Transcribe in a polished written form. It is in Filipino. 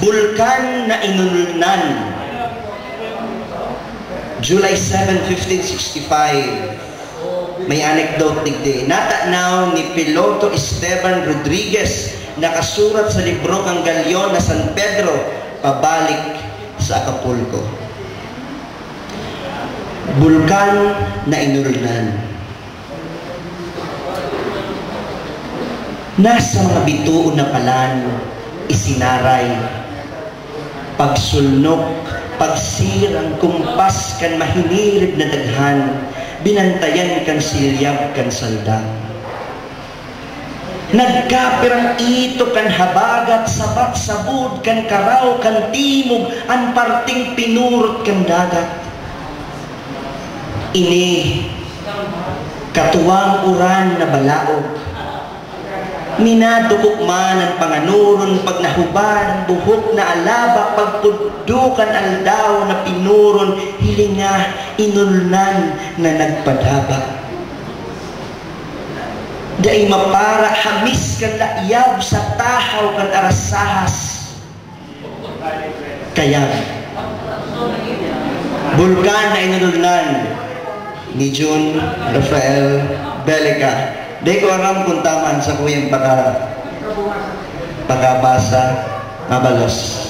Bulkan na inulnan. July 7, 1565. May anecdote digdi. Natanaw ni Piloto Esteban Rodriguez, nakasurat sa libro kang Galyon na San Pedro, pabalik sa Acapulco. Bulkan na inulnan. Nasa mga bituon na palan, isinaray, pagsulnok, pagsirang kumpas kan mahinirib na daghan, binantayan kan silyab kan salda. Nagkapirang ito kan habagat, sabat sabud kan karaw kan timog, an parting pinurot kan dagat. Ini katuwang uran na balaog, minadukok man ang panganuron, pag nahuban buhok na alaba, pagpudukan aldaw na pinuron, hilinga inulnan na nagpadaba. Dai mapara hamis kan laiyab sa tahaw kan arasahas. Kaya bulkan na inulnan ni June Rafael Belica. Di ko alam kung taman sa kuyang pagkabasa mabalos.